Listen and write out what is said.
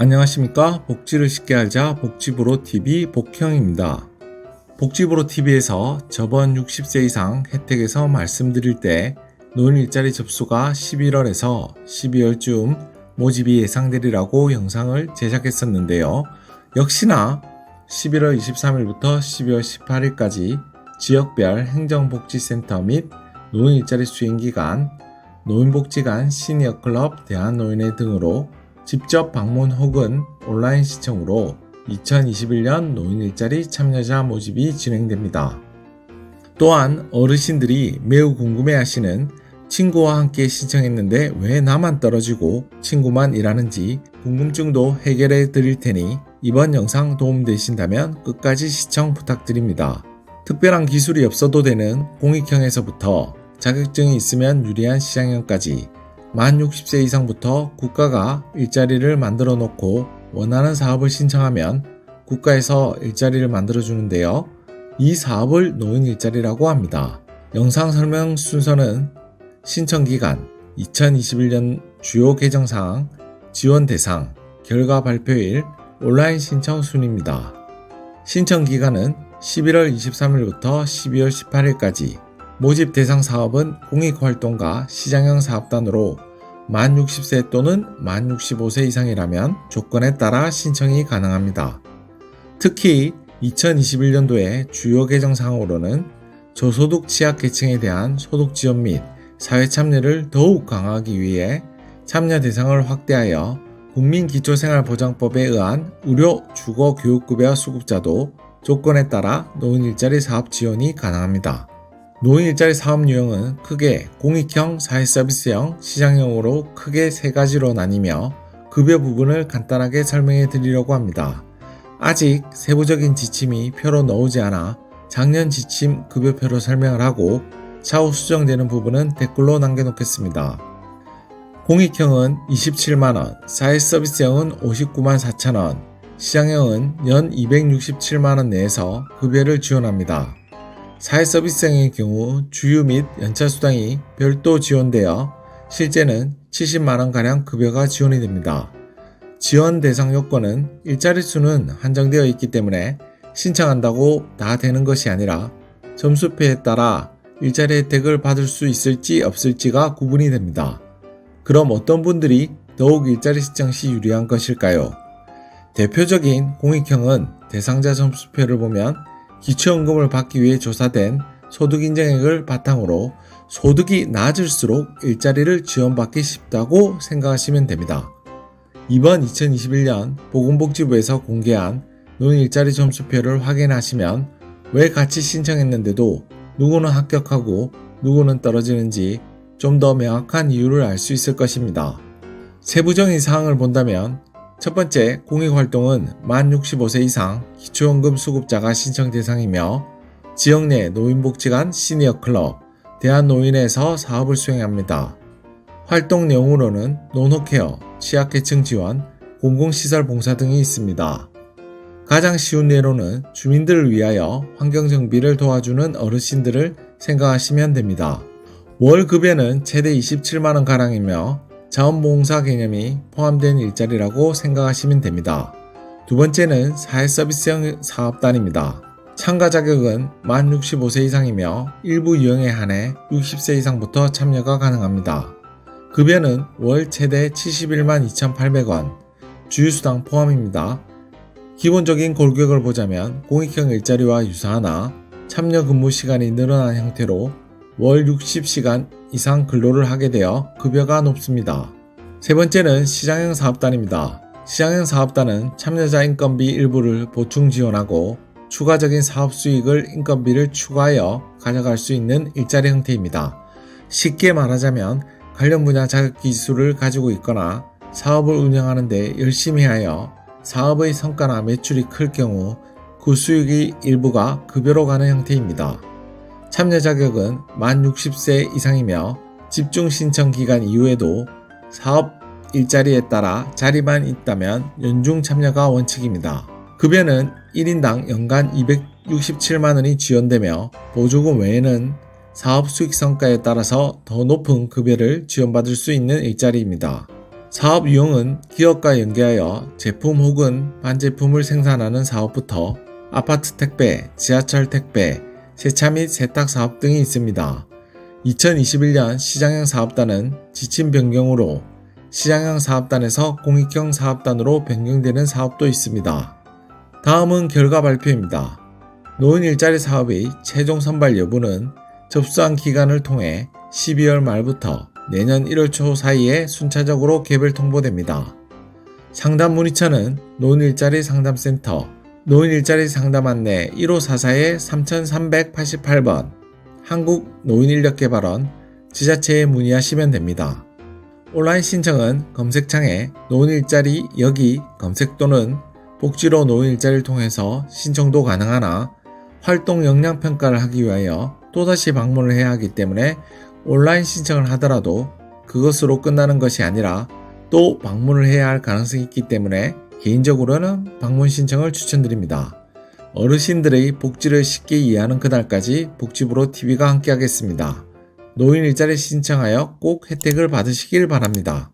안녕하십니까? 복지를 쉽게 알자 복지부로TV 복형입니다. 복지부로TV에서 저번 60세 이상 혜택에서 말씀드릴 때 노인 일자리 접수가 11월에서 12월쯤 모집이 예상되리라고 영상을 제작했었는데요. 역시나 11월 23일부터 12월 18일까지 지역별 행정복지센터 및 노인 일자리 수행기관, 노인복지관 시니어클럽 대한노인회 등으로 직접 방문 혹은 온라인 시청으로 2021년 노인 일자리 참여자 모집이 진행됩니다. 또한 어르신들이 매우 궁금해하시는 친구와 함께 신청했는데 왜 나만 떨어지고 친구만 일하는지 궁금증도 해결해 드릴 테니 이번 영상 도움되신다면 끝까지 시청 부탁드립니다. 특별한 기술이 없어도 되는 공익형에서부터 자격증이 있으면 유리한 시장형까지 만 60세 이상부터 국가가 일자리를 만들어 놓고 원하는 사업을 신청하면 국가에서 일자리를 만들어 주는데요. 이 사업을 노인 일자리라고 합니다. 영상 설명 순서는 신청기간, 2021년 주요 개정사항, 지원 대상, 결과 발표일, 온라인 신청 순입니다. 신청기간은 11월 23일부터 12월 18일까지, 모집 대상 사업은 공익활동가 시장형 사업단으로 만 60세 또는 만 65세 이상이라면 조건에 따라 신청이 가능합니다. 특히 2021년도의 주요 개정사항으로는 저소득 취약계층에 대한 소득 지원 및 사회 참여를 더욱 강화하기 위해 참여 대상을 확대하여 국민기초생활보장법에 의한 의료, 주거, 교육급여 수급자도 조건에 따라 노인 일자리 사업 지원이 가능합니다. 노인 일자리 사업 유형은 크게 공익형, 사회서비스형, 시장형으로 크게 세 가지로 나뉘며 급여 부분을 간단하게 설명해 드리려고 합니다. 아직 세부적인 지침이 표로 나오지 않아 작년 지침 급여표로 설명을 하고 차후 수정되는 부분은 댓글로 남겨놓겠습니다. 공익형은 27만원, 사회서비스형은 59만 4천원, 시장형은 연 267만원 내에서 급여를 지원합니다. 사회서비스형의 경우 주유 및 연차수당이 별도 지원되어 실제는 70만원가량 급여가 지원이 됩니다. 지원 대상 요건은 일자리 수는 한정되어 있기 때문에 신청한다고 다 되는 것이 아니라 점수표에 따라 일자리 혜택을 받을 수 있을지 없을지가 구분이 됩니다. 그럼 어떤 분들이 더욱 일자리 신청 시 유리한 것일까요? 대표적인 공익형은 대상자 점수표를 보면 기초연금을 받기 위해 조사된 소득인정액을 바탕으로 소득이 낮을수록 일자리를 지원받기 쉽다고 생각하시면 됩니다. 이번 2021년 보건복지부에서 공개한 노인 일자리 점수표를 확인하시면 왜 같이 신청했는데도 누구는 합격하고 누구는 떨어지는지 좀 더 명확한 이유를 알 수 있을 것입니다. 세부적인 사항을 본다면 첫 번째, 공익활동은 만 65세 이상 기초연금 수급자가 신청 대상이며 지역 내 노인복지관 시니어클럽, 대한노인회에서 사업을 수행합니다. 활동 내용으로는 노노케어, 취약계층 지원, 공공시설 봉사 등이 있습니다. 가장 쉬운 예로는 주민들을 위하여 환경정비를 도와주는 어르신들을 생각하시면 됩니다. 월 급여는 최대 27만원가량이며 자원봉사 개념이 포함된 일자리라고 생각하시면 됩니다. 두 번째는 사회서비스형 사업단입니다. 참가 자격은 만 65세 이상이며 일부 유형에 한해 60세 이상부터 참여가 가능합니다. 급여는 월 최대 71만 2,800원, 주유수당 포함입니다. 기본적인 골격을 보자면 공익형 일자리와 유사하나 참여 근무 시간이 늘어난 형태로 월 60시간 이상 근로를 하게 되어 급여가 높습니다. 세 번째는 시장형 사업단입니다. 시장형 사업단은 참여자 인건비 일부를 보충 지원하고 추가적인 사업 수익을 인건비를 추가하여 가져갈 수 있는 일자리 형태입니다. 쉽게 말하자면 관련 분야 자격 기술을 가지고 있거나 사업을 운영하는 데 열심히 하여 사업의 성과나 매출이 클 경우 그 수익의 일부가 급여로 가는 형태입니다. 참여 자격은 만 60세 이상이며 집중 신청 기간 이후에도 사업 일자리에 따라 자리만 있다면 연중 참여가 원칙입니다. 급여는 1인당 연간 267만원이 지원되며 보조금 외에는 사업 수익 성과에 따라서 더 높은 급여를 지원받을 수 있는 일자리입니다. 사업 유형은 기업과 연계하여 제품 혹은 반제품을 생산하는 사업부터 아파트 택배, 지하철 택배, 세차 및 세탁 사업 등이 있습니다. 2021년 시장형 사업단은 지침 변경으로 시장형 사업단에서 공익형 사업단으로 변경되는 사업도 있습니다. 다음은 결과 발표입니다. 노인 일자리 사업의 최종 선발 여부는 접수한 기간을 통해 12월 말부터 내년 1월 초 사이에 순차적으로 개별 통보됩니다. 상담 문의처는 노인 일자리 상담센터, 노인 일자리 상담 안내 1544-3388번, 한국노인인력개발원, 지자체에 문의하시면 됩니다. 온라인 신청은 검색창에 노인 일자리 여기 검색 또는 복지로 노인 일자리를 통해서 신청도 가능하나 활동 역량 평가를 하기 위하여 또다시 방문을 해야 하기 때문에 온라인 신청을 하더라도 그것으로 끝나는 것이 아니라 또 방문을 해야 할 가능성이 있기 때문에 개인적으로는 방문 신청을 추천드립니다. 어르신들의 복지를 쉽게 이해하는 그날까지 복지부로 TV가 함께하겠습니다. 노인 일자리 신청하여 꼭 혜택을 받으시길 바랍니다.